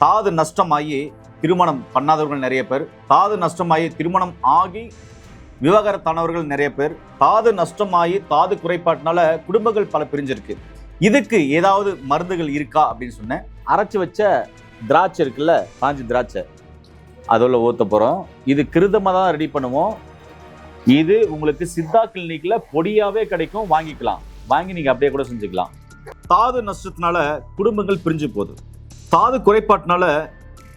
தாது நஷ்டமாகி திருமணம் பண்ணாதவர்கள் நிறைய பேர், தாது நஷ்டமாகி திருமணம் ஆகி விவாகரத்தானவர்கள் நிறைய பேர், தாது நஷ்டமாகி தாது குறைபாட்டினால குடும்பங்கள் பல பிரிஞ்சிருக்கு. இதுக்கு ஏதாவது மருந்துகள் இருக்கா அப்படின்னு சொன்னேன். அரைச்சி வச்ச திராட்சை இருக்குல்ல, காஞ்சி திராட்சை, அதோட ஊற்ற போகிறோம். இது கிருதமாக தான் ரெடி பண்ணுவோம். இது உங்களுக்கு சித்தா கிளினிக்ல பொடியாவே கிடைக்கும், வாங்கிக்கலாம். வாங்கி நீங்க அப்படியே கூட செஞ்சுக்கலாம். தாது நஷ்டத்தினால குடும்பங்கள் பிரிஞ்சு போகுது. தாது குறைபாட்டினால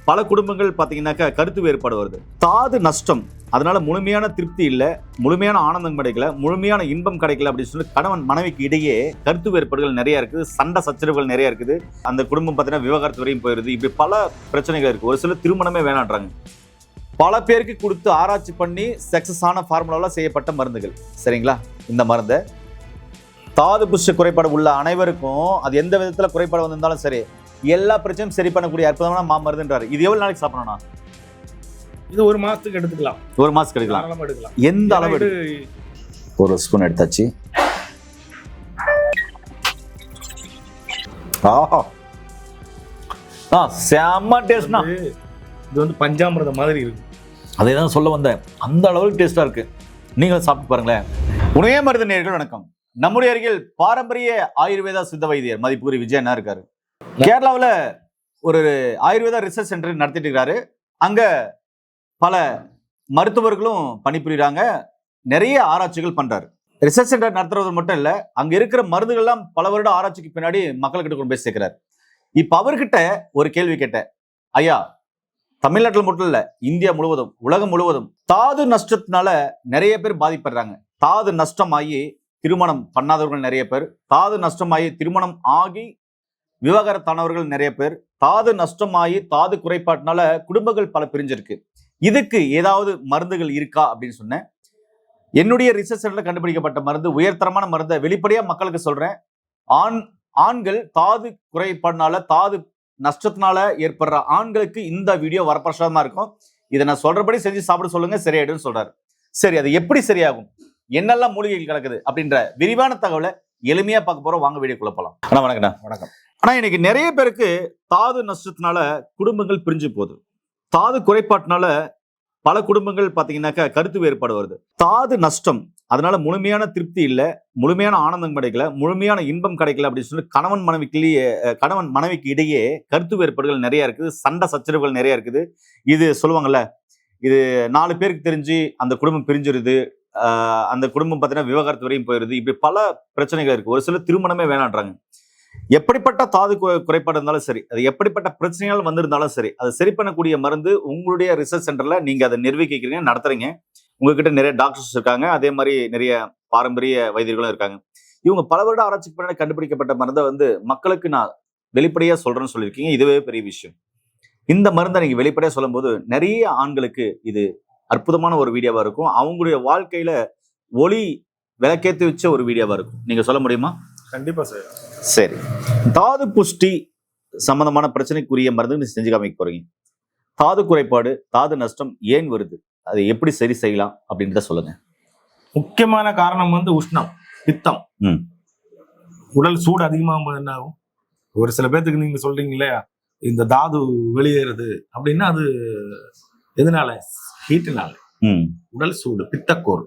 பல குடும்பங்கள் பார்த்தீங்கன்னாக்கா கருத்து வேறுபாடு வருது. தாது நஷ்டம், அதனால முழுமையான திருப்தி இல்லை, முழுமையான ஆனந்தம் கிடைக்கல, முழுமையான இன்பம் கிடைக்கல அப்படின்னு சொல்லி கணவன் மனைவிக்கு இடையே கருத்து வேறுபாடுகள் நிறைய இருக்குது, சண்டை சச்சரவுகள் நிறைய இருக்குது. அந்த குடும்பம் பார்த்தீங்கன்னா விவாகரத்து வரையும் போயிருது. இப்படி பல பிரச்சனைகள் இருக்கு. ஒரு சில திருமணமே வேணான்றாங்க. பல பேருக்கு கொடுத்து ஆராய்ச்சி பண்ணி சக்சஸ் ஆன ஃபார்முலாவில் செய்யப்பட்ட மருந்துகள். சரிங்களா? இந்த மருந்தை தாது புஷ்ட குறைபாடு உள்ள அனைவருக்கும், அது எந்த விதத்தில் குறைபாடு வந்திருந்தாலும் சரி, எல்லா பிரச்சனையும் சரி பண்ணக்கூடிய அற்புதமான மாமருந்துன்றாரு. இது எவ்வளவு நாளைக்கு சாப்பிடணும்னா? இது ஒரு மாசத்துக்கு எடுத்துக்கலாம். ஒரு மாசத்துக்கு எடுக்கலாம். எந்த அளவு? ஒரு ஸ்பூன் எடுத்தாச்சு. செம்ம டேஸ்ட்னா, இது வந்து பஞ்சாமிரதம் மாதிரி இருக்கு. அதே தான் சொல்ல வந்தேன். அந்த அளவுக்கு டேஸ்டா இருக்கு. நீங்களும் சாப்பிட்டு பாருங்களேன். உணவே மருந்து நேயர்கள் வணக்கம். நம்முடைய அருகில் பாரம்பரிய ஆயுர்வேதா சித்த வைத்தியர் மதிப்புக்குரிய விஜய் என்ன இருக்காரு. கேரளாவில் ஒரு ஆயுர்வேதா ரிசர்ச் சென்டர் நடத்திட்டு இருக்கிறாரு. அங்க பல மருத்துவர்களும் பணிபுரிகிறாங்க. நிறைய ஆராய்ச்சிகள் பண்றாரு. ரிசர்ச் சென்டர் நடத்துறது மட்டும் இல்ல, அங்க இருக்கிற மருந்துகள்லாம் பல வருட ஆராய்ச்சிக்கு பின்னாடி மக்கள்கிட்ட கொண்டு போய் சேர்க்கிறார். இப்ப அவர்கிட்ட ஒரு கேள்வி கேட்டேன். ஐயா, தமிழ்நாட்டில் மட்டும் இல்ல, இந்தியா முழுவதும், உலகம் முழுவதும் தாது நஷ்டத்தினால நிறைய பேர் பாதிப்படுறாங்க. தாது நஷ்டமாகி திருமணம் பண்ணாதவர்கள் நிறைய பேர், தாது நஷ்டமாகி திருமணம் ஆகி விவாகரத்தானவர்கள் நிறைய பேர், தாது நஷ்டமாகி தாது குறைபாட்டினால குடும்பங்கள் பல பிரிஞ்சிருக்கு. இதுக்கு ஏதாவது மருந்துகள் இருக்கா அப்படின்னு சொன்னேன். என்னுடைய ரிசர்ச் சென்டர்ல கண்டுபிடிக்கப்பட்ட மருந்து, உயர்தரமான மருந்தை வெளிப்படையா மக்களுக்கு சொல்றேன். ஆண்கள் தாது குறைபாடுனால, தாது நஷ்டத்தினால ஏற்படுற ஆண்களுக்கு இந்த வீடியோ வரப்பிரசாதமா இருக்கும். இதை நான் சொல்றபடி செஞ்சு சாப்பிட சொல்லுங்க, சரியாயிடும் சொல்றாரு. சரி, அது எப்படி சரியாகும், என்னெல்லாம் மூலிகைகள் கிடக்குது அப்படின்ற விரிவான தகவலை எளிமையா பார்க்க போறோம். வாங்க வீடியோக்குள்ள போலாம். ஆனா வணக்கம்ண்ணா. வணக்கம். ஆனா இன்னைக்கு நிறைய பேருக்கு தாது நஷ்டத்தினால குடும்பங்கள் பிரிஞ்சு போகுது. தாது குறைபாட்டினால பல குடும்பங்கள் பார்த்தீங்கன்னாக்கா கருத்து வேறுபாடு வருது. தாது நஷ்டம், அதனால முழுமையான திருப்தி இல்லை, முழுமையான ஆனந்தம் கிடைக்கல, முழுமையான இன்பம் கிடைக்கல அப்படின்னு சொல்லி கணவன் மனைவிக்கு இடையே கருத்து வேறுபாடுகள் நிறைய இருக்குது, சண்டை சச்சரவுகள் நிறைய இருக்குது. இது சொல்லுவாங்கல்ல, இது 4 பேருக்கு தெரிஞ்சு அந்த குடும்பம் பிரிஞ்சிருது, அந்த குடும்பம் பார்த்தீங்கன்னா விவாகரத்து வரையும் போயிருது. இப்படி பல பிரச்சனைகள் இருக்கு. ஒரு சில திருமணமே வேணான்றாங்க. எப்படிப்பட்ட தாது குறைபாடு இருந்தாலும் சரி, அது எப்படிப்பட்ட பிரச்சனைகள் வந்திருந்தாலும் சரி, அதை சரி பண்ணக்கூடிய மருந்து உங்களுடைய ரிசர்ச் சென்டர்ல நீங்க அதை நிர்வகிக்கிறீங்க, நடத்துறீங்க. உங்ககிட்ட நிறைய டாக்டர்ஸ் இருக்காங்க, அதே மாதிரி நிறைய பாரம்பரிய வைத்தியர்களும் இருக்காங்க. இவங்க பல வருட ஆராய்ச்சிக்கு பின்னாடி கண்டுபிடிக்கப்பட்ட மருந்தை வந்து மக்களுக்கு நான் வெளிப்படையா சொல்றேன்னு சொல்லியிருக்கீங்க. இதுவே பெரிய விஷயம். இந்த மருந்தை நீங்க வெளிப்படையா சொல்லும் போது நிறைய ஆண்களுக்கு இது அற்புதமான ஒரு வீடியோவா இருக்கும். அவங்களுடைய வாழ்க்கையில ஒளி விளக்கேற்றி வச்ச ஒரு வீடியோவா இருக்கும். நீங்க சொல்ல முடியுமா? கண்டிப்பா சார். சரி, தாது புஷ்டி சம்பந்தமான பிரச்சனைக்குரிய மருந்து நீங்க செஞ்சு காமிக்க போறீங்க. தாது குறைபாடு, தாது நஷ்டம் ஏன் வருது, அதை எப்படி சரி செய்யலாம் அப்படின்றத சொல்லுங்க. முக்கியமான காரணம் வந்து உஷ்ணம், பித்தம். உடல் சூடு அதிகமாகும் என்ன ஆகும்? ஒரு சில பேர்த்துக்கு நீங்க சொல்றீங்க இல்லையா, இந்த தாது வெளியேறுது அப்படின்னா அது எதனால? ஹீட்னால. உடல் சூடு, பித்தக்கோர்.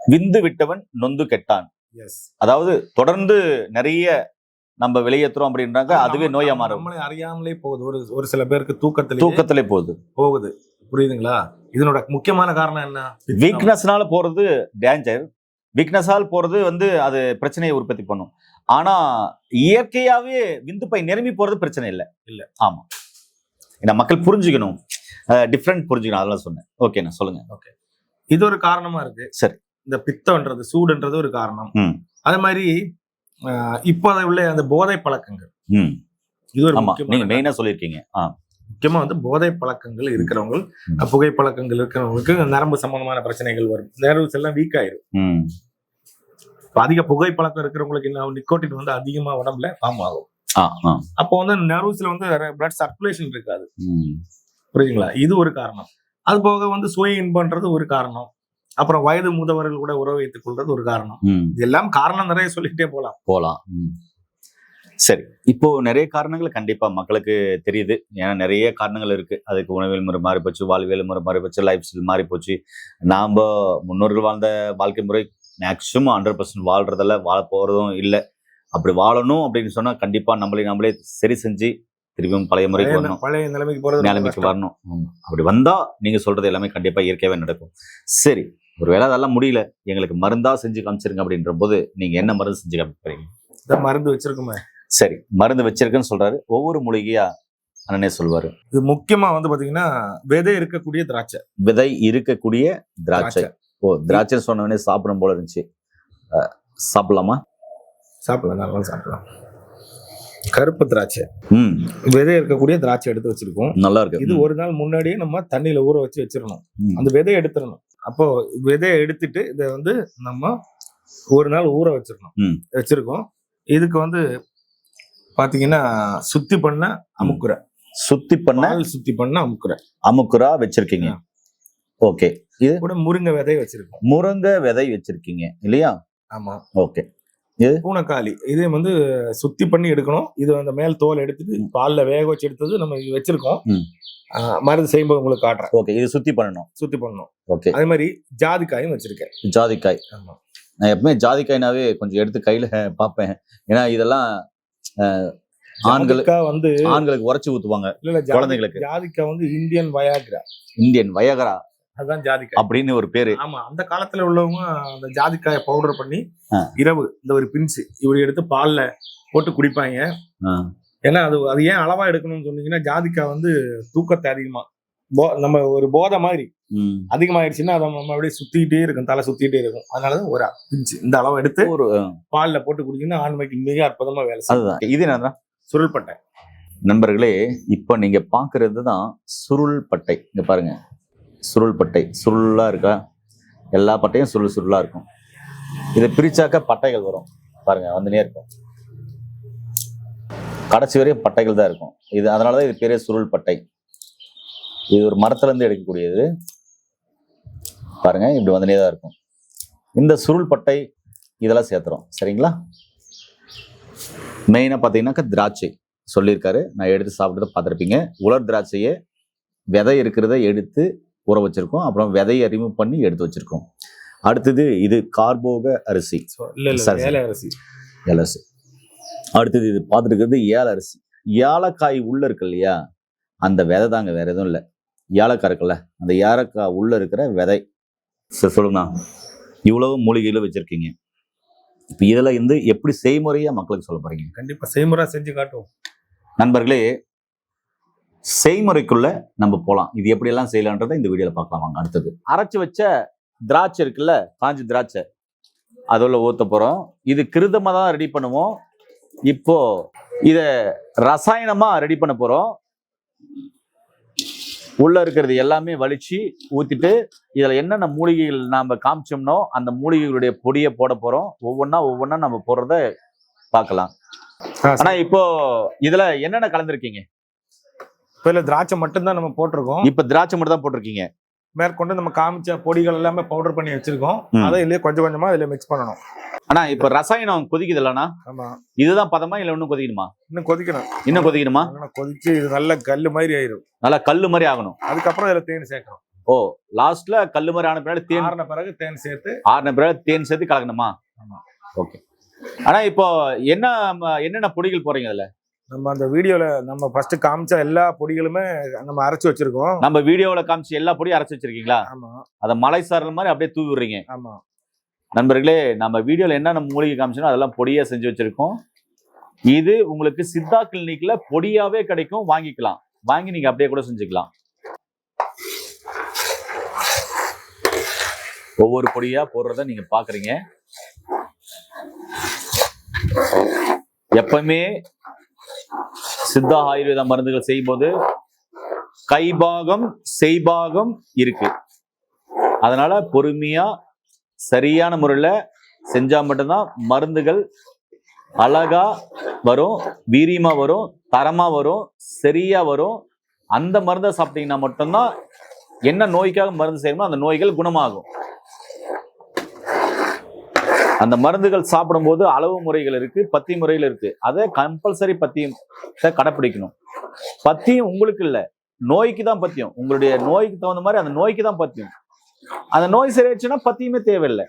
விந்து விட்டவன் நொந்து கெட்டான். அதாவது தொடர்ந்து நிறைய நம்ம வெளியேற்றுறோம் அப்படின்றாங்க, அதுவே நோயா மாறும். நம்மளே அறியாமலே போகுது. ஒரு சில பேருக்கு தூக்கத்திலே போகுது. புரியுதுங்களா? இதனோட முக்கியமான காரணம் என்ன? வீக்னஸ்னால போறது டேஞ்சர். வீக்னஸால் போறது வந்து அது பிரச்சனையை உற்பத்தி பண்ணும். ஆனா இயற்கையாவே விந்து பை நிரம்பி போறது பிரச்சனை இல்லை. ஆமா, இந்த மக்கள் புரிஞ்சுக்கணும், டிஃப்ரெண்ட் புரிஞ்சுக்கணும், அதெல்லாம் சொன்னேன். ஓகேண்ணா, சொல்லுங்க. ஓகே, இது ஒரு காரணமா இருக்கு. சரி, இந்த பித்தம்ன்றது, சூடுன்றது ஒரு காரணம். அதே மாதிரி இப்போ உள்ள அந்த போதை பழக்கங்கள், இது ஒரு நீங்க மெயினா சொல்லியிருக்கீங்க. முக்கியமா வந்து போதை பழக்கங்கள் இருக்கிறவங்க, புகை பழக்கங்கள் இருக்கிறவங்களுக்கு நரம்பு சம்பந்தமான பிரச்சனைகள் வரும். நர்வ்ஸ் எல்லாம் வீக் ஆயிரும். அதிக புகை பழக்கம் இருக்கிறவங்களுக்கு என்ன, நிக்கோட்டின் வந்து அதிகமா உடம்புல ஃபார்ம் ஆகும். அப்போ வந்து நர்வ்ஸ்ல வந்து பிளட் சர்க்குலேஷன் இருக்காது. புரியுதுங்களா? இது ஒரு காரணம். அது போக வந்து சுய இன்பம்ன்றது ஒரு காரணம். அப்புறம் வயது மூதவர்கள் கூட உறவு வைத்துக் கொள்றது ஒரு காரணம். இதெல்லாம் காரணம் நிறைய சொல்லிட்டே போலாம். சரி, இப்போ நிறைய காரணங்கள் கண்டிப்பா மக்களுக்கு தெரியுது. ஏன்னா நிறைய காரணங்கள் இருக்கு. அதுக்கு உணவியல் முறை மாறி போச்சு, வாழ்வியல் முறை மாறி போச்சு, லைஃப் ஸ்டைல் மாறி போச்சு. நாம முன்னோர்கள் வாழ்ந்த வாழ்க்கை முறை மேக்சிமம் 100% வாழ்றதில்ல, வாழ போறதும் இல்லை. அப்படி வாழணும் அப்படின்னு சொன்னா கண்டிப்பா நம்மளே சரி செஞ்சு திரும்பியும் பழைய முறைக்கு வரணும், பழைய நிலைமைக்கு போறது நிலைமைக்கு வரணும். அப்படி வந்தா நீங்க சொல்றது எல்லாமே கண்டிப்பா இயற்கையாவே நடக்கும். சரி, ஒருவேளை அதெல்லாம் முடியல, எங்களுக்கு மருந்தா செஞ்சு காமிச்சிருங்க அப்படின்ற போது நீங்க என்ன மருந்து செஞ்சு காமிக்கிறீங்க? மருந்து வச்சிருக்குமே. சரி, மருந்து வச்சிருக்குன்னு சொல்றாரு. ஒவ்வொரு மூலிகையா அண்ணனே சொல்வாரு. இது முக்கியமா வந்து பாத்தீங்கன்னா விதை இருக்கக்கூடிய திராட்சை. விதை இருக்கக்கூடிய திராட்சை. ஓ, திராட்சை சொன்னவனே சாப்பிடும் போல இருந்துச்சு. சாப்பிடலாமா? சாப்பிடலாம், நல்லா சாப்பிடலாம். கருப்பு திராட்சை, விதை இருக்கக்கூடிய திராட்சை எடுத்து வச்சிருக்கோம். நல்லா இருக்கு. இது ஒரு நாள் முன்னாடியே நம்ம தண்ணியில ஊற வச்சு வச்சிடணும். அந்த விதையை எடுத்துடணும். அப்போ விதையை எடுத்துட்டு இதை வந்து நம்ம ஒரு நாள் ஊற வச்சிடணும். வச்சிருக்கோம். இதுக்கு வந்து பாத்தீங்கன்னா சுத்தி பண்ண அமுக்குரை, சுத்தி பண்ண அமுக்குரா வச்சிருக்கீங்க. ஓகே, இது கூட முருங்கை விதை வச்சிருக்கோம். முருங்கை விதை வச்சிருக்கீங்க இல்லையா? ஆமா. ஓகே, பூனைக்காளி இதே வந்து சுத்தி பண்ணி எடுக்கணும். இது அந்த மேல் தோல் எடுத்துட்டு பால்ல வேக வச்சு எடுத்தது நம்ம இது வச்சிருக்கோம். மருந்து செய்யும்போது உங்களுக்கு காட்டுறேன். ஓகே, இது சுத்தி பண்ணணும். ஓகே, அதே மாதிரி ஜாதிக்காயும் வச்சிருக்கேன். ஜாதிக்காய். ஆமா, நான் எப்பவுமே ஜாதிக்காய்னாவே கொஞ்சம் எடுத்து கையில பார்ப்பேன். ஏன்னா இதெல்லாம் ஆண்களுக்கு உரைச்சி ஊத்துவாங்க, குழந்தைகளுக்கு. ஜாதிக்காய் வந்து இந்தியன் வயாகரா, அதுதான் ஜாதிக்காய் அப்படின்னு ஒரு பேரு. ஆமா, அந்த காலத்துல உள்ளவங்க அந்த ஜாதிக்காயை பவுடர் பண்ணி இரவு இந்த ஒரு பிஞ்சு இப்படி எடுத்து பால்ல போட்டு குடிப்பாங்க. ஏன்னா அது ஏன் அளவா எடுக்கணும்னு சொன்னீங்கன்னா, ஜாதிக்காய் வந்து தூக்கத்தை அதிகமா நம்ம ஒரு போதை மாதிரி அதிகமாயிடுச்சுன்னா அதை நம்ம அப்படியே சுத்திக்கிட்டே இருக்கும், தலை சுத்திக்கிட்டே இருக்கும். அதனாலதான் ஒரு பிஞ்சு இந்த அளவு எடுத்து ஒரு பால்ல போட்டு குடிச்சீங்கன்னா ஆண்மைக்கு மிக அற்புதமா வேலை செய்யும். இது என்னதான் சுருள்பட்டை. நண்பர்களே, இப்ப நீங்க பாக்குறது தான் சுருள்பட்டை. இங்க பாருங்க, சுருள்பட்டை சுருளா இருக்கா? எல்லா பட்டையும் சுருளா இருக்கும். இதை பிரிச்சாக்க பட்டைகள் வரும் பாருங்க, வந்துனே இருக்கும். கடைசி வரையும் பட்டைகள் தான் இருக்கும். இது அதனாலதான் இது பெரிய சுருள்பட்டை. இது ஒரு மரத்துல இருந்து எடுக்கக்கூடியது. பாருங்க, இப்படி வந்துனே தான் இருக்கும். இந்த சுருள்பட்டை இதெல்லாம் சேர்த்துறோம். சரிங்களா? மெயினா பாத்தீங்கன்னாக்கா திராட்சை சொல்லியிருக்காரு. நான் எடுத்து சாப்பிட்டு பார்த்துருப்பீங்க. உலர் திராட்சையை விதை இருக்கிறத எடுத்து ஊற வச்சிருக்கோம். அப்புறம் விதையை ரிமூவ் பண்ணி எடுத்து வச்சிருக்கோம். அடுத்தது இது கார்போக அரிசி, ஏலரிசி. அடுத்தது இது பார்த்துருக்கிறது ஏலரிசி. ஏலக்காய் உள்ள இருக்கு இல்லையா, அந்த விதை தாங்க, வேற எதுவும் இல்லை. ஏலக்காய் இருக்குல்ல, அந்த ஏலக்காய் உள்ள இருக்கிற விதை. சரி, சொல்லுங்கண்ணா. இவ்வளவு மூலிகையில வச்சிருக்கீங்க. இப்ப இதுல இருந்து எப்படி செய்முறையா மக்களுக்கு சொல்ல போறீங்க? கண்டிப்பா செய்முறை செஞ்சு காட்டுவோம். நண்பர்களே, செய்முறைக்குள்ள நம்ம போலாம். இது எப்படி எல்லாம் செய்யலான்றதை இந்த வீடியோல பார்க்கலாம் வாங்க. அடுத்தது அரைச்சு வச்ச திராட்சை இருக்குல்ல, காஞ்சி திராட்சை, அதுல ஊத்த போறோம். இது கிருதமா தான் ரெடி பண்ணுவோம். இப்போ இத ரசாயனமா ரெடி பண்ண போறோம். உள்ள இருக்கிறது எல்லாமே வலிச்சு ஊத்திட்டு இதுல என்னென்ன மூலிகைகள் நாம காமிச்சோம்னோ அந்த மூலிகைகளுடைய பொடியை போட போறோம். ஒவ்வொன்னா நம்ம போடுறத பார்க்கலாம். ஆனா இப்போ இதுல என்னென்ன கலந்துருக்கீங்க? இப்ப திராட்சை மட்டும் தான் நம்ம போட்டிருக்கோம். இப்ப திராட்சை மட்டும் தான் போட்டிருக்கீங்க. மேற்கொண்டு நம்ம காமிச்ச பொடிகள் எல்லாமே பவுடர் பண்ணி வச்சிருக்கோம். அதை இல்லையே கொஞ்சம் கொஞ்சமா இதுல மிக்ஸ் பண்ணணும். ஆனா இப்ப ரசாயனம் கொதிக்குது இல்லனா? ஆமா. இதுதான் பதமா இல்ல இன்னும் கொதிக்கணுமா? இன்னும் கொதிக்கணும். இன்னும் கொதிக்கணுமா? கொதிச்சு இது நல்ல கல்லு மாதிரி ஆயிரும். நல்லா கல்லு மாதிரி ஆகணும். அதுக்கப்புறம் இதுல தேன் சேர்க்கணும். ஓ, லாஸ்ட்ல கல்லு மாதிரி ஆன பிறகு தேன், ஆறின பிறகு தேன் சேர்த்து கலக்கணுமா? ஆமா. ஓகே. ஆனா இப்போ என்னென்ன பொடிகள் போறீங்க அதுல? நம்ம அந்த வீடியோல நம்ம ஃபர்ஸ்ட் காமிச்ச எல்லா பொடிகளுமே நம்ம அரைச்சு வச்சிருக்கோம். நம்ம வீடியோல காமிச்ச எல்லா பொடியும் அரைச்சு வச்சிருக்கீங்களா? ஆமா. அத மலை சாரல் மாதிரி அப்படியே தூவி விடுறீங்க. ஆமா. நண்பர்களே, நம்ம வீடியோல என்னென்ன மூலிகை காமிச்சோம் அதெல்லாம் பொடியா செஞ்சு வச்சிருக்கோம். இது உங்களுக்கு சித்தா கிளினிக்ல பொடியாவே கிடைக்கும், வாங்கிக்கலாம். வாங்கி நீங்க அப்படியே கூட செஞ்சுக்கலாம். ஒவ்வொரு பொடியா போடுறத நீங்க பாக்குறீங்க. எப்பவுமே சித்தா ஆயுர்வேத மருந்துகள் செய்யும் போது கைபாகம் செய்பாகம் இருக்கு. அதனால பொறுமையா சரியான முறையில செஞ்சா மட்டும்தான் மருந்துகள் அழகா வரும், வீரியமா வரும், தரமா வரும், சரியா வரும். அந்த மருந்தை சாப்பிட்டீங்கன்னா மட்டும்தான் என்ன நோய்க்காக மருந்து செய்யணுமோ அந்த நோய்கள் குணமாகும். அந்த மருந்துகள் சாப்பிடும்போது அளவு முறைகள் இருக்கு, பத்தி முறைகள் இருக்கு. அதை கம்பல்சரி பத்தியம் கடைப்பிடிக்கணும். பத்தியம் உங்களுக்கு இல்ல, நோய்க்கு தான் பத்தியம். உங்களுடைய நோய்க்கு தகுந்த மாதிரி அந்த நோய்க்கு தான் பத்தியம். அந்த நோய் சரியாச்சுன்னா பத்தியமே தேவையில்லை.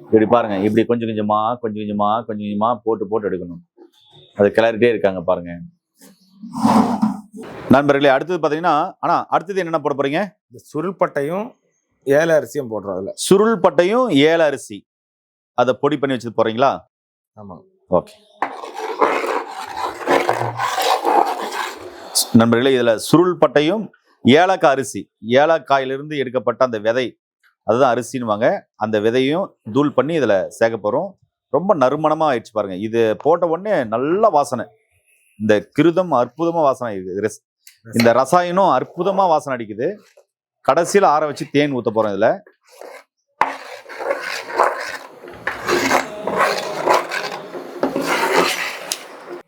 இப்படி பாருங்க, இப்படி கொஞ்சம் கொஞ்சமா போட்டு எடுக்கணும். அது கிளறிட்டே இருக்காங்க பாருங்க நண்பர்களே. அடுத்தது பாத்தீங்கன்னா, ஆனா அடுத்தது என்னென்ன போட போறீங்க? இந்த சுருள்பட்டையும் ஏல அரிசியும் போடுறோம். அதுல சுருள் பட்டையும் ஏல அரிசி அதை பொடி பண்ணி வச்சு போறீங்களா? ஆமா. ஓகே நண்பர்களே, இதுல சுருள் பட்டையும் ஏலக்காய் அரிசி, ஏலக்காயிலிருந்து எடுக்கப்பட்ட அந்த விதை, அதுதான் அரிசின்னுவாங்க. அந்த விதையும் தூள் பண்ணி இதுல சேர்க்க போறோம். ரொம்ப நறுமணமா ஆயிடுச்சு பாருங்க. இது போட்ட உடனே நல்ல வாசனை. இந்த கிருதம் அற்புதமா வாசனை இருக்குது. இந்த ரசாயனம் அற்புதமா வாசனை அடிக்குது. கடைசியில் ஆற வச்சு தேன் ஊத்த போறோம் இதுல.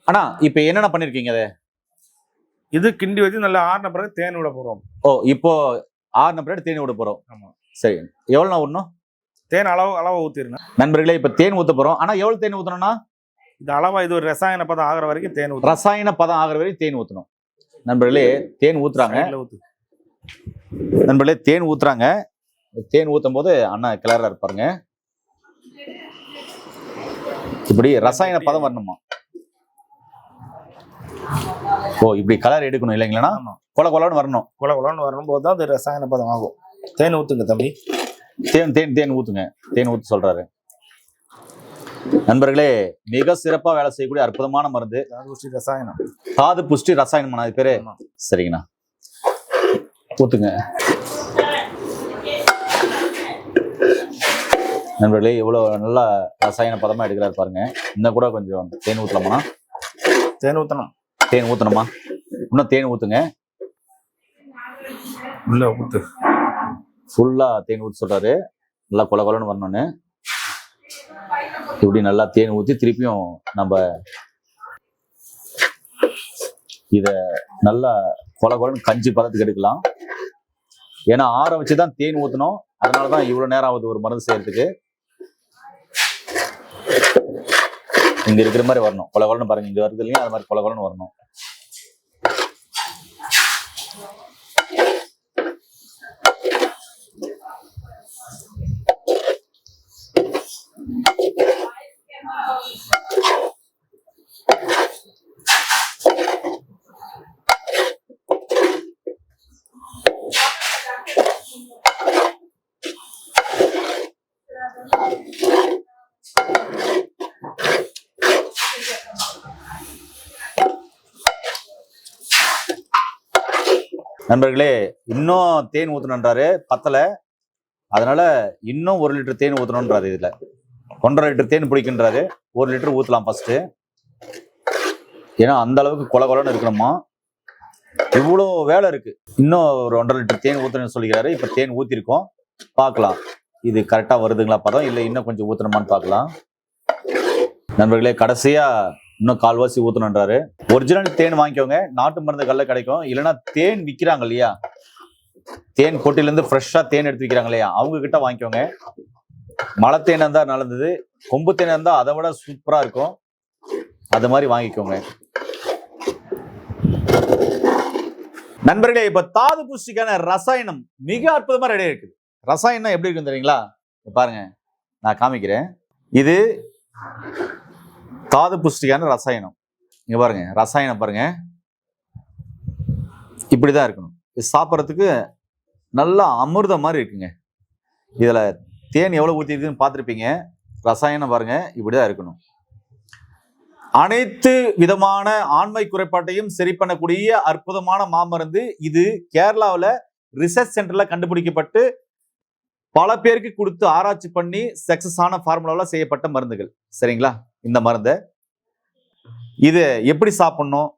ஆனா இப்ப என்னென்ன பண்ணிருக்கீங்க? அதை இது கிண்டி வச்சு நல்லா ஆறின பிறகு தேன் விட போறோம். ஓ, இப்போ ஆறின பிறகு தேன் விட போறோம். ஆமா. சரி, எவ்வளவு நான் ஊற்றணும்? தேன் அளவா ஊத்திருந்தேன் நண்பர்களே. இப்ப தேன் ஊத்த போறோம். ஆனா எவ்வளவு தேன் ஊத்தணும்னா, இது அளவா இது ஒரு ரசாயன பதம் ஆகிற வரைக்கும் தேன் ஊத்து. ரசாயன பதம் ஆகிற வரைக்கும் தேன் ஊத்தணும். நண்பர்களே, தேன் ஊத்துறாங்க. நண்பர்களே, தேன் ஊத்துறாங்க. தேன் ஊத்தும் போது அண்ணா கிளறா இருப்பாருங்க. இப்படி ரசாயன பதம் வரணுமா? ஓ, இப்படி கலர் எடுக்கணும் இல்லைங்களா? கொல கொலன்னு வரணும். கொல கொலன்னு வரணும் போது தான் அது ரசாயன பதம் ஆகும். தேன் ஊத்துங்க தம்பி. தேன் ஊத்துங்க. தேன் ஊத்து சொல்றாரு. நண்பர்களே, மிக சிறப்பா வேலை செய்யக்கூடிய அற்புதமான மருந்து ரசாயனம். தாது புஷ்டி ரசாயனம். அது பேரு. சரிங்கண்ணா, ஊத்துங்க. நண்பர்களே, இவ்வளவு நல்லா ரசாயன பதமா எடுக்கிறாரு பாருங்க. இன்னும் கூட கொஞ்சம் தேன் ஊத்தலாமா? தேன் ஊத்தணும். தேன் ஊத்தணுமா? இன்னும் தேன் ஊத்துங்க. உள்ள ஊத்து. ஃபுல்லா தேன் ஊத்து சொல்றாரு. நல்லா கொல கொலன்னு வரணும்னு. இப்படி நல்லா தேன் ஊத்தி திருப்பியும் நம்ம இத நல்லா கொல கொலன்னு கஞ்சி பதத்துக்கு எடுக்கலாம். ஏன்னா ஆற வச்சுதான் தேன் ஊத்தணும். அதனாலதான் இவ்வளவு நேரம் ஆகுது ஒரு மருந்து செய்யறதுக்கு. இங்க இருக்கிற மாதிரி வரணும். கொல கொலன்னு பாருங்க, இங்க வருது இல்லையா? அது மாதிரி கொல கொலன்னு வரணும். நண்பர்களே, இன்னும் தேன் ஊத்தணுன்றாரு, பத்தல. அதனால இன்னும் 1 லிட்டர் தேன் ஊத்தணுன்றாரு. இதுல 1.5 லிட்டர் தேன் பிடிக்கின்றாரு. 1 லிட்டர் ஊத்தலாம் ஃபர்ஸ்ட். ஏன்னா அந்த அளவுக்கு கொல கொலன்னு இருக்கணுமா. இவ்வளோ வேலை இருக்கு. இன்னும் ஒரு 1.5 லிட்டர் தேன் ஊத்தணும்னு சொல்லிக்கிறாரு. இப்ப தேன் ஊத்திருக்கோம். பார்க்கலாம் இது கரெக்டா வருதுங்களா பதம், இல்லை இன்னும் கொஞ்சம் ஊத்தணுமான்னு பார்க்கலாம். நண்பர்களே, கடைசியா இன்னும் கால்வாசி ஊத்தணுன்றாரு. ஒரிஜினல் தேன் வாங்கிக்கோங்க. நாட்டு மருந்து கல்ல கிடைக்கும். இல்லைன்னா தேன் விற்கிறாங்க இல்லையா, தேன் பொட்டில இருந்து ஃப்ரெஷ்ஷா தேன் எடுத்து விற்கிறாங்க இல்லையா, அவங்க கிட்ட வாங்கிக்கோங்க. மலை தேன் இருந்தா நல்லது. கொம்பு தேன் இருந்தா அதை விட சூப்பரா இருக்கும். அது மாதிரி வாங்கிக்கோங்க. நண்பர்களே, இப்ப தாது புஷ்டிக்கான ரசாயனம் மிக அற்புதமா ரெடியா இருக்குது. ரசாயனம் எப்படி இருக்குன்னு தெரியுங்களா? பாருங்க, நான் காமிக்கிறேன். இது தாது புஷ்டிக்கான ரசாயனம். இங்க பாருங்க, ரசாயனம் பாருங்க, இப்படிதான் இருக்கணும். இது சாப்பிட்றதுக்கு நல்லா அமிர்தம் மாதிரி இருக்குங்க. இதுல தேன் எவ்வளவு ஊத்தி இருக்குன்னு பார்த்துருப்பீங்க. ரசாயனம் பாருங்க, இப்படிதான் இருக்கணும். அனைத்து விதமான ஆண்மை குறைபாட்டையும் சரி பண்ணக்கூடிய அற்புதமான மாமருந்து இது. கேரளாவில் ரிசர்ச் சென்டர்ல கண்டுபிடிக்கப்பட்டு பல பேருக்கு கொடுத்து ஆராய்ச்சி பண்ணி சக்சஸ் ஆன ஃபார்முலாவில் செய்யப்பட்ட மருந்துகள். சரிங்களா? இந்த மருந்தை இது எப்படி சாப்பிடணும்,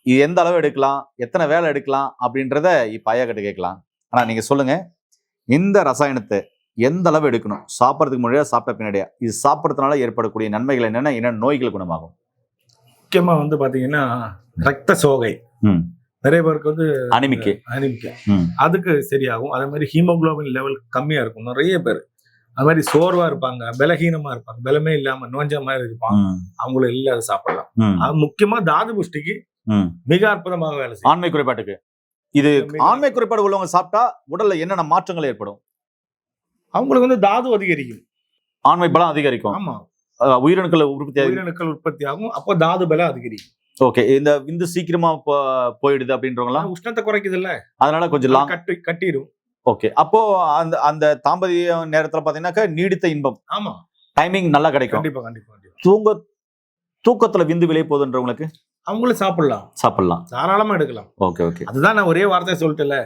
இது எந்த அளவு எடுக்கலாம், எத்தனை வேலை எடுக்கலாம் அப்படின்றத இப்ப ஐயா கிட்ட கேட்கலாம். ஆனா நீங்க சொல்லுங்க, இந்த ரசாயனத்தை எந்த அளவு எடுக்கணும், சாப்பிட்றதுக்கு முன்னாடியா சாப்பிட்ட பின்னாடியா, இது சாப்பிட்றதுனால ஏற்படக்கூடிய நன்மைகள் என்னென்ன நோய்கள் குணமாகும்? முக்கியமா வந்து பாத்தீங்கன்னா ரத்த சோகை, நிறைய பேருக்கு வந்து அனிமிக் அதுக்கு சரியாகும். அதே மாதிரி ஹீமோகுளோபின் லெவல் கம்மியா இருக்கும் நிறைய பேர். அது மாதிரி சோர்வா இருப்பாங்க, பலகீனமா இருப்பாங்க, பலமே இல்லாம நோஞ்ச மாதிரி இருப்பாங்க, அவங்களும் எல்லாம் அதை சாப்பிடலாம். அது முக்கியமா தாது புஷ்டிக்கு மிக அற்புதமாக வேலை செய்யும். ஆண்மை குறைபாட்டுக்கு இது ஆண்மை குறைபாடு உள்ளவங்க சாப்பிட்டா உடல்ல என்னென்ன மாற்றங்கள் ஏற்படும்? அவங்களுக்கு வந்து தாது அதிகரிக்கும், ஆண்மை பலம் அதிகரிக்கும். ஆமா, உயிரணுக்கள் உற்பத்தி ஆகும். அப்போ தாது பலம் அதிகரிக்கும். ஓகே, இந்த விந்து சீக்கிரமா போயிடுது அப்படின்றவங்களா? உஷ்ணத்தை குறைக்குது இல்ல, அதனால கொஞ்சம் கட்டிடும். ஓகே, அப்போ அந்த அந்த தாம்பதிய நேரத்துல பாத்தீங்கன்னாக்கா நீடித்த இன்பம், ஆமா, டைமிங் நல்லா கிடைக்கும். கண்டிப்பா கண்டிப்பா. தூக்கத்துல விந்து வெளியே போகுதுன்றவங்களுக்கு அவங்களும் சாப்பிடலாம், தாராளமா எடுக்கலாம். ஓகே ஓகே, அதுதான் நான் ஒரே வார்த்தை சொல்லிட்டேன்ல,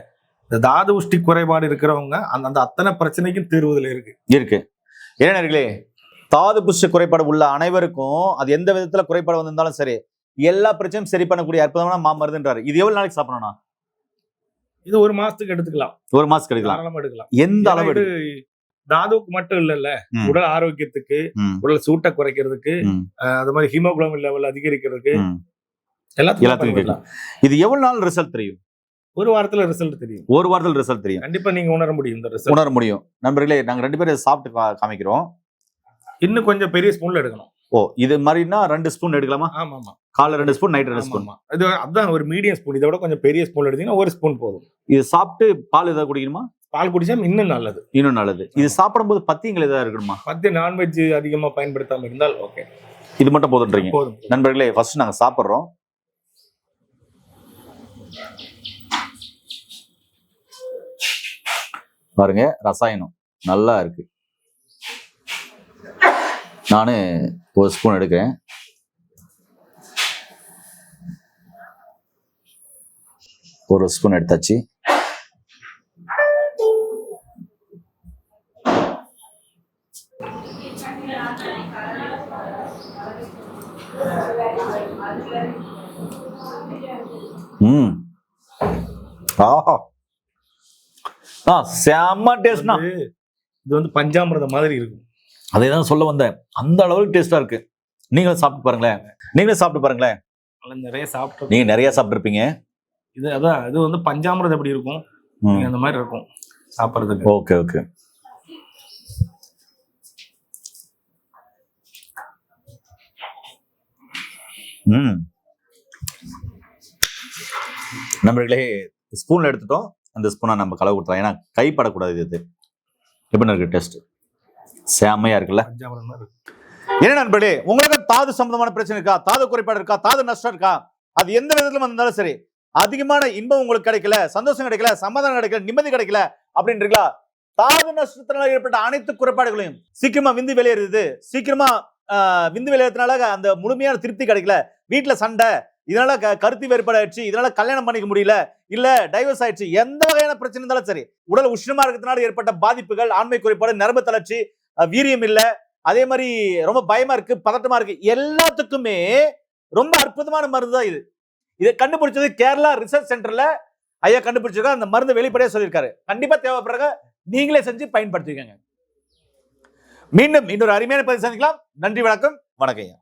இந்த தாது உஷ்டி குறைபாடு இருக்கிறவங்க அந்த அத்தனை பிரச்சனைக்கும் தீர்வுல இருக்கு. இளைஞர்களே, தாது புஷ்டி குறைபாடு உள்ள அனைவருக்கும் அது எந்த விதத்துல குறைபாடு வந்திருந்தாலும் சரி, எல்லா பிரச்சனையும் சரி பண்ணக்கூடிய அற்புதமான மாமருந்துன்றாரு. இது எவ்வளவு நாளைக்கு சாப்பிடணும்? இது 1 மாசத்துக்கு எடுத்துக்கலாம். 1 மாசத்துக்கு எடுக்கலாம். எந்த அளவு? தாதுவுக்கு மட்டும் இல்ல, உடல் ஆரோக்கியத்துக்கு, உடல் சூட்டை குறைக்கிறதுக்கு, அது மாதிரி ஹீமோகுளோபின் லெவல் அதிகரிக்கிறதுக்கு எல்லாத்துக்கும். இது எவ்வளவு நாள் ரிசல்ட் தெரியும்? 1 வாரத்துல ரிசல்ட் தெரியும். 1 வாரத்துல ரிசல்ட் தெரியும். கண்டிப்பா நீங்க உணர முடியும். இந்த ரிசல்ட் உணர முடியும். நண்பர்களே, நாங்க 2 பேரும் சாப்பிட்டு காமிக்கிறோம். இன்னும் கொஞ்சம் பெரிய ஸ்பூன்ல எடுக்கணும். இது மாதிரினா 2 ஸ்பூன் எடுக்கலாமா? ஆமா, காலைல 2 ஸ்பூன், நைட் 2 ஸ்பூன். இது அதான் ஒரு மீடியம் ஸ்பூன். இதை விட கொஞ்சம் பெரிய ஸ்பூன் எடுத்தீங்கன்னா 1 ஸ்பூன் போதும். இது சாப்பிட்டு பால் ஏதாவது குடிக்கணுமா? பால் குடிச்சா இன்னும் நல்லது. இது சாப்பிடும்போது பத்தியங்கள் ஏதாவது இருக்கணுமா? பத்திய நான்வெஜ் அதிகமா பயன்படுத்தாம இருந்தால் ஓகே. இது மட்டும் போதுன்றீங்க? போதும். நண்பர்களே, ஃபர்ஸ்ட் நாங்க சாப்பிடுறோம். பாருங்க, ரசாயனம் நல்லா இருக்கு. நானு 1 ஸ்பூன் எடுக்கிறேன். ஒரு ஸ்பூன் எடுத்தாச்சு. செம்ம டேஸ்ட்னா, இது வந்து பஞ்சாமிர்தம் மாதிரி இருக்கும். அதேதான் சொல்ல வந்தேன், அந்த அளவுக்கு டேஸ்டா இருக்கு. நீங்களும் சாப்பிட்டு பாருங்களேன். நீங்க நிறைய சாப்பிட்டுருப்பீங்க. இது வந்து பஞ்சாமிர்தம் எப்படி இருக்கும், அந்த மாதிரி இருக்கும் சாப்பிடுறதுக்கு. Okay okay. நம்மளே ஸ்பூன்ல எடுத்துட்டோம். அந்த ஸ்பூனை நம்ம கலவு கொடுத்தோம், ஏன்னா கைப்படக்கூடாது. இது எப்படி இருக்கு டேஸ்ட்? செம்மையா இருக்குல்ல? என்ன நண்பர்களே, உங்களுக்கு தாது சம்பந்தமான பிரச்சனை இருக்கா, தாது குறைபாடு இருக்கா, தாது நஷ்டம் இருக்கா, அது எந்த விதத்துல வந்தாலும் சரி, அதிகமான இன்பம் உங்களுக்கு கிடைக்கல, சந்தோஷம் கிடைக்கல, சமாதானம் கிடைக்கல, நிம்மதி கிடைக்கல அப்படின்றீங்களா? தாது நஷ்டத்தினால ஏற்பட்ட அனைத்து குறைபாடுகளையும், சீக்கிரமா விந்து வெளியேறுது, சீக்கிரமா விந்து வெளியேறதுனால அந்த முழுமையான திருப்தி கிடைக்கல, வீட்டுல சண்டை, இதனால கருத்து வேறுபாடு ஆயிடுச்சு, இதனால கல்யாணம் பண்ணிக்க முடியல, இல்ல டைவர்ஸ் ஆயிடுச்சு, எந்த வகையான பிரச்சனை இருந்தாலும் சரி, உடல் உஷ்ணமா இருக்கிறதுனால ஏற்பட்ட பாதிப்புகள், ஆண்மை குறைபாடு, நரம்பு தளர்ச்சி, வீரியம் இல்ல, அதே மாதிரி ரொம்ப பயமா இருக்கு, பதட்டமா இருக்கு, எல்லாத்துக்குமே ரொம்ப அற்புதமான மருந்து தான் இது. இதை கண்டுபிடிச்சது கேரளா ரிசர்ச் சென்டர்ல ஐயா கண்டுபிடிச்சிருக்காரு. அந்த மருந்து வெளிப்படையா சொல்லியிருக்காரு. கண்டிப்பா தேவைப்படுற நீங்களே செஞ்சு பயன்படுத்திக்கங்க. மீண்டும் இன்னொரு அருமையான பதிவு சந்திக்கலாம். நன்றி, வணக்கம். வணக்கம்.